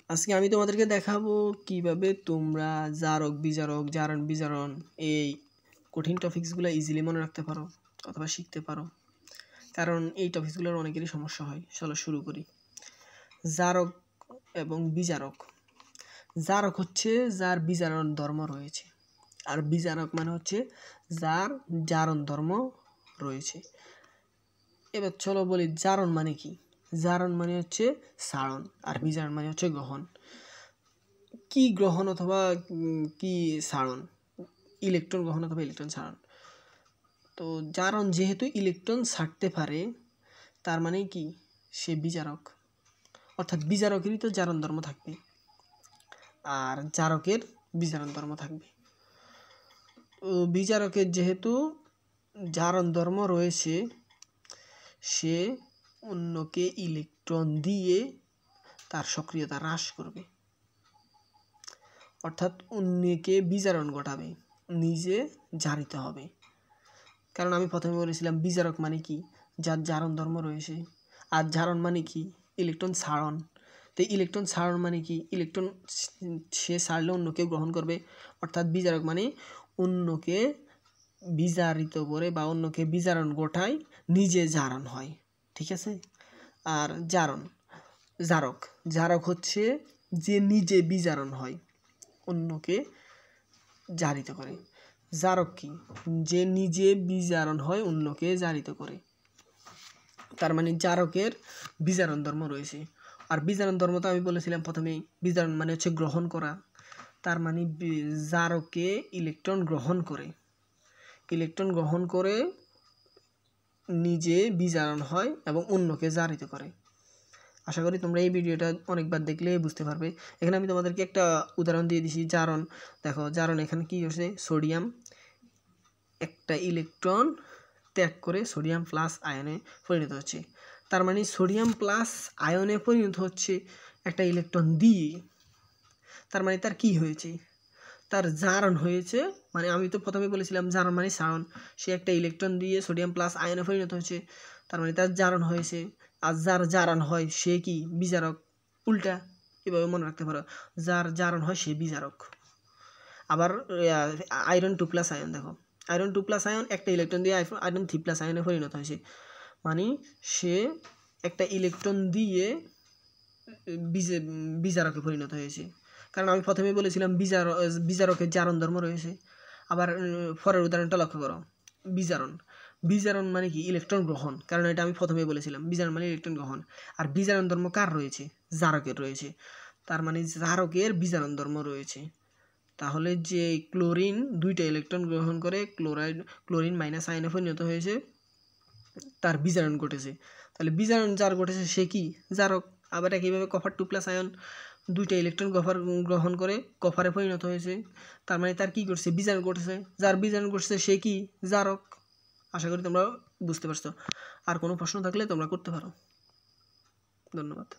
আজকে আমি তোমাদেরকে দেখাবো কিভাবে তোমরা জারক বিজারক জারণ বিজারণ এই কঠিন টপিকসগুলো ইজিলি মনে রাখতে পারো অথবা শিখতে পারো, কারণ এই টপিকসগুলোর অনেকেরই সমস্যা হয়। চলো শুরু করি। জারক এবং বিজারক। জারক হচ্ছে যার বিজারণ ধর্ম রয়েছে, আর বিজারক মানে হচ্ছে যার জারণ ধর্ম রয়েছে। এবার চলো বলি জারণ মানে কি। জারণ মানে হচ্ছে সারণ, আর বিজারণ মানে হচ্ছে গ্রহণ। কি গ্রহণ অথবা কি সারণ? ইলেকট্রন গ্রহণ অথবা ইলেকট্রন সারণ। তো জারণ যেহেতু ইলেকট্রন ছাড়তে পারে, তার মানে কি সে বিজারক, অর্থাৎ বিজারকেরই তো জারণ ধর্ম থাকবে আর জারকের বিজারণ ধর্ম থাকবে। তো বিজারকের যেহেতু জারণ ধর্ম রয়েছে, সে অন্যকে ইলেকট্রন দিয়ে তার সক্রিয়তা হ্রাস করবে, অর্থাৎ অন্যকে বিজারণ ঘটাবে, নিজে জারিত হবে। কারণ আমি প্রথমে বলেছিলাম বিজারক মানে কি, যার জারণ ধর্ম রয়েছে, আর জারণ মানে কি ইলেকট্রন ছাড়ন। তো ইলেকট্রন ছাড়ন মানে কি ইলেকট্রন সে ছাড়লে অন্য কেউ গ্রহণ করবে, অর্থাৎ বিজারক মানে অন্যকে বিজারিত করে বা অন্যকে বিজারণ ঘটায়, নিজে জারণ হয়। ঠিক আছে। আর জারণ জারক জারক হচ্ছে যে নিজে বিজারণ হয়, অন্যকে জারিত করে। জারক কি? যে নিজে বিজারণ হয়, অন্যকে জারিত করে। তার মানে জারকের বিজারণ ধর্ম রয়েছে। আর বিজারণ ধর্ম তো আমি বলেছিলাম প্রথমেই, বিজারণ মানে হচ্ছে গ্রহণ করা। তার মানে জারকে ইলেকট্রন গ্রহণ করে, ইলেকট্রন গ্রহণ করে নিজে বিজারণ হয় এবং অন্যকে জারিত করে। আশা করি তোমরা এই ভিডিওটা অনেকবার দেখলে বুঝতে পারবে। এখানে আমি তোমাদেরকে একটা উদাহরণ দিয়ে দিছি। জারণ দেখো, জারণ এখানে কি হচ্ছে, সোডিয়াম একটা ইলেকট্রন ত্যাগ করে সোডিয়াম প্লাস আয়নে পরিণত হচ্ছে। তার মানে সোডিয়াম প্লাস আয়নে পরিণত হচ্ছে একটা ইলেকট্রন দিয়ে। তার মানে তার কি হয়েছে, তার জারণ হয়েছে। মানে আমি তো প্রথমে বলেছিলাম জারণ মানে সারণ, সে একটা ইলেকট্রন দিয়ে সোডিয়াম প্লাস আয়নে পরিণত হচ্ছে, তার মানে তার জারণ হয়েছে। আর যার জারণ হয় সে কি বিজারক। উল্টা এভাবে মনে রাখতে পারো, যার জারণ হয় সে বিজারক। আবার আয়রন 2+ আয়ন দেখো, আয়রন 2+ আয়ন একটা ইলেকট্রন দিয়ে আয়রন 3+ আয়নে পরিণত হয়েছে, মানে সে একটা ইলেকট্রন দিয়ে বিজারকে পরিণত হয়েছে। কারণ আমি প্রথমে বলেছিলাম বিজারকের জারণ ধর্ম রয়েছে। আবার পরের উদাহরণটা লক্ষ্য করো, বিজারণ। বিজারণ মানে কি ইলেকট্রন গ্রহণ, কারণ এটা আমি প্রথমে বলেছিলাম বিজারণ মানে ইলেকট্রন গ্রহণ। আর বিজারণ ধর্ম কার রয়েছে? জারকের রয়েছে। তার মানে জারকের বিজারণ ধর্ম রয়েছে। তাহলে যে ক্লোরিন 2টা ইলেকট্রন গ্রহণ করে ক্লোরিন মাইনাস আয়নে পরিণত হয়েছে, তার বিজারণ ঘটেছে। তাহলে বিজারণ যার ঘটেছে সে কি জারক। আবার একইভাবে কপার 2+ আয়ন 2টা ইলেকট্রন গ্রহণ করে কপারে পরিণত হয়েছে, তার মানে তার কি করছে, বিজারণ ঘটেছে। যার বিজারণ ঘটছে সে কি জারক। আশা করি তোমরা বুঝতে পারছো। আর কোনো প্রশ্ন থাকলে তোমরা করতে পারো। ধন্যবাদ।